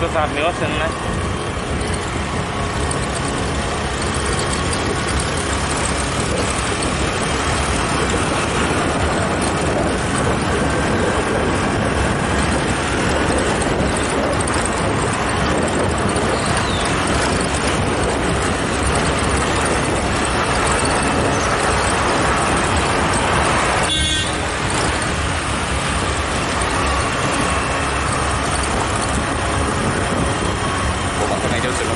saat nih wasan na.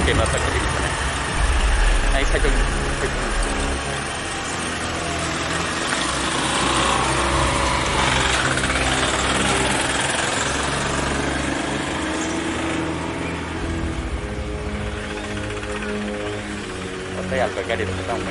Oke, basta ko dito na. Naisa ko. Basta yan, pagka dito sa taong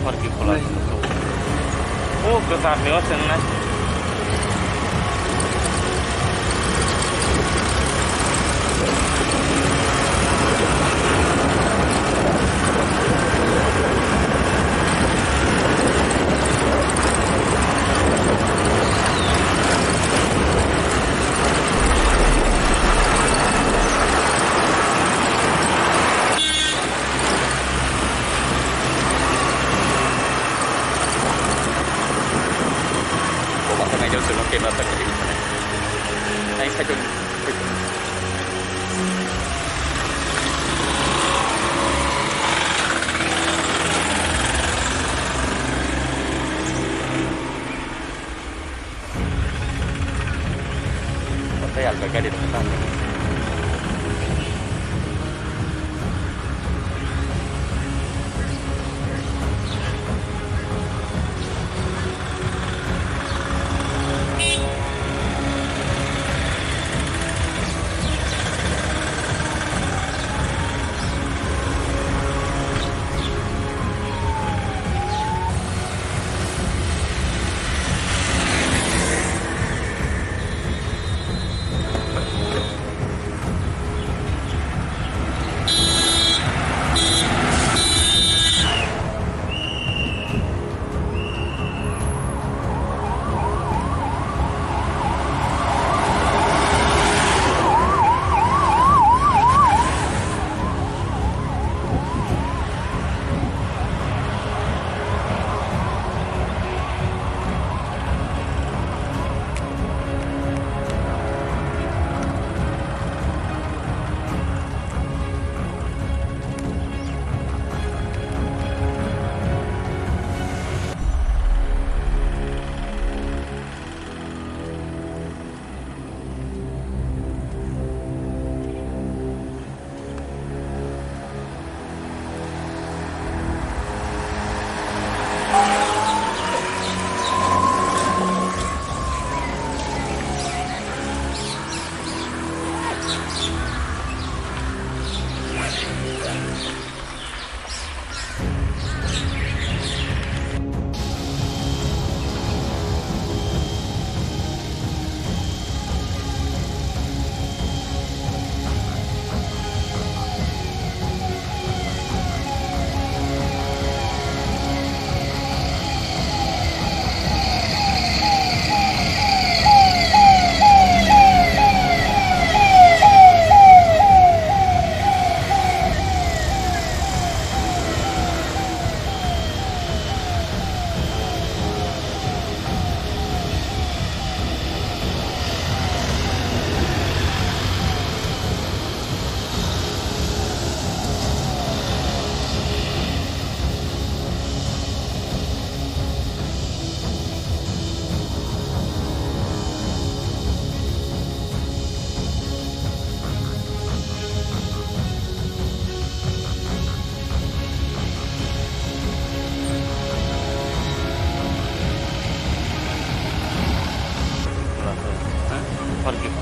pergi pulang itu. Oh, ke saat nih wasan na. Oke, basta ko dito na. Naisa ko. Basta yan, pagka dito sa taong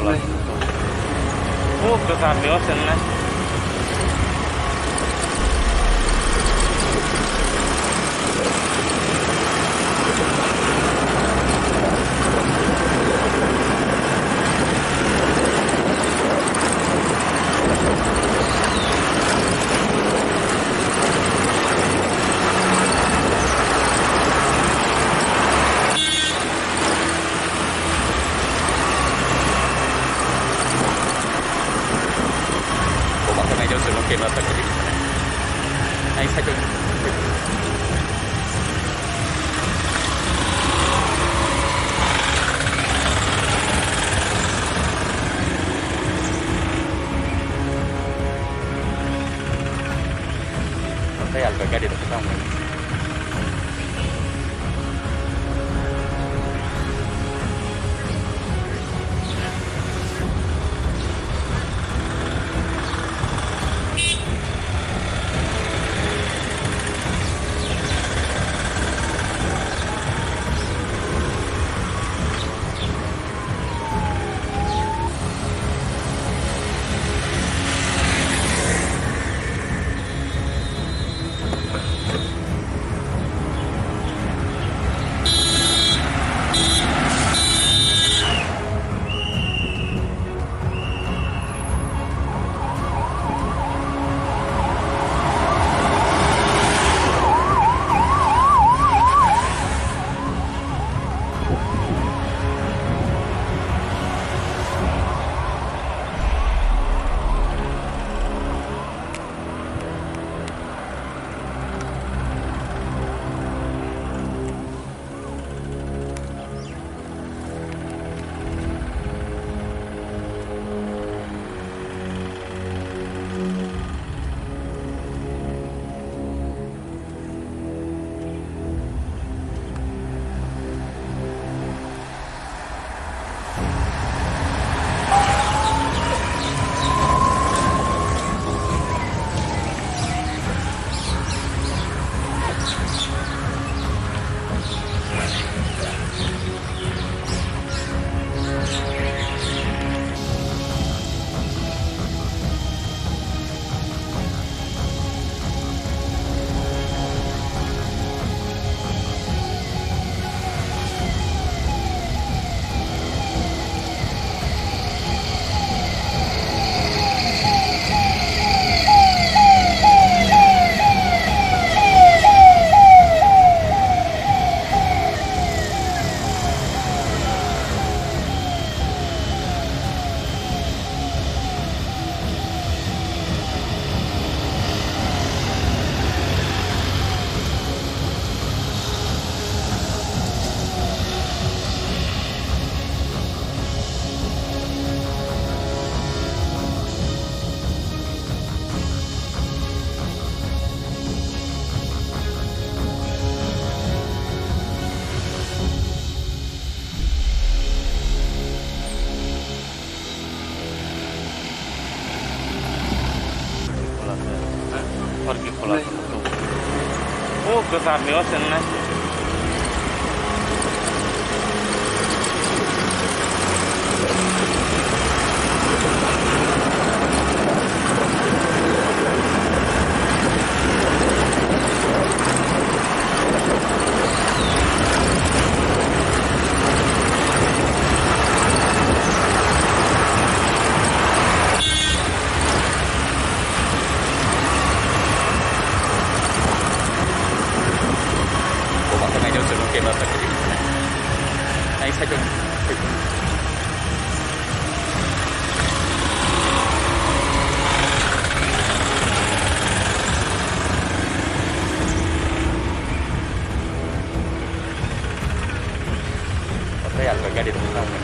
pulang. Oh, kesabi senang. Oke, bapak jadi di sana. Naik saja. Saya agak di dekat kamu. Pergi pulang. Oh, kesabi senang. Oke, bapak jadi di sana. Naik saja. Saya agak di dekat kamu.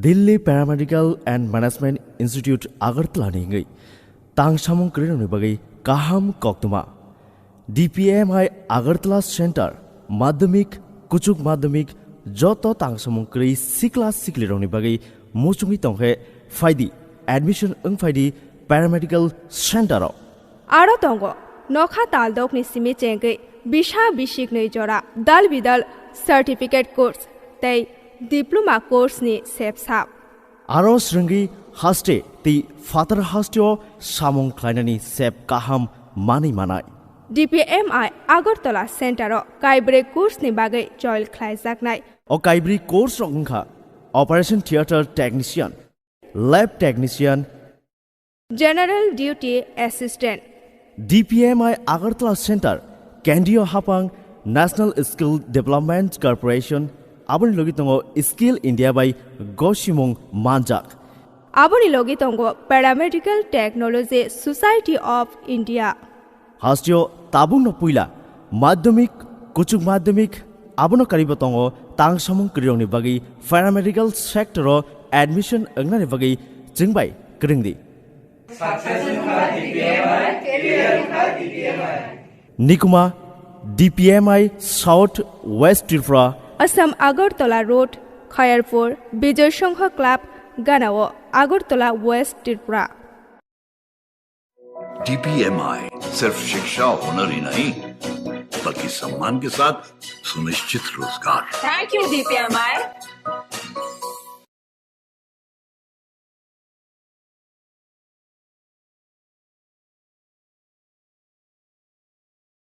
Delhi paramedical and management institute Agartala निंगई तांग सामुं क्रेन बगै काहाम कोक्तुमा DPMI अगरतला सेंटर माध्यमिक कुचुक माध्यमिक जत तांग सामुं क्रे सिक्ला सिक्लिरंनि बगै मुचुंगि तंगे फाइदी एडमिशन फाइदी पैरामेडिकल सेंटर आरो तंगो नखा तालदोकनि सिमि चेंगै बिशा बिशिक नै जरा दाल बिदाल सर्टिफिकेट कोर्स तै डिप्लोमा कोर्स नि सेपसाप आरो श्रृंगी हास्टे ती फातर हास्टेओ सामुं ख्लाइनानि सेप काहाम मानै मानाय DPMI अगरतला सेंटर काइब्रे कोर्स नि बागै जयल ख्लाइजाकनाय ओ काइब्री कोर्स रंखा operation theatre technician lab technician general duty assistant DPMI Agartala centre केंद्रीय हापांग नेशनल स्किल डेवलपमेंट कॉर्पोरेशन आबनि लोगि तंगो स्किल इंडिया बाय गोशिमुंग मानजाक आबनि लोगि तंगो paramedical technology society of India हास्टियो ताबुंग न पुइला माध्यमिक कुचुक माध्यमिक आबनो करिब तंगो तांग सामुं क्रियोंनि बगै पैरामेडिकल सेक्टर एडमिशन अंगनानि बगै जिंगबाय क्रिंगदि निकुमा DPMI साउथ वेस्ट त्रिपुरा असम अगरतला रोड खयरपुर विजय संघ क्लब गानाओ अगरतला वेस्ट त्रिपुरा DPMI सिर्फ शिक्षा हुनर ही नहीं बल्कि सम्मान के साथ सुनिश्चित रोजगार। Thank you, DPMI.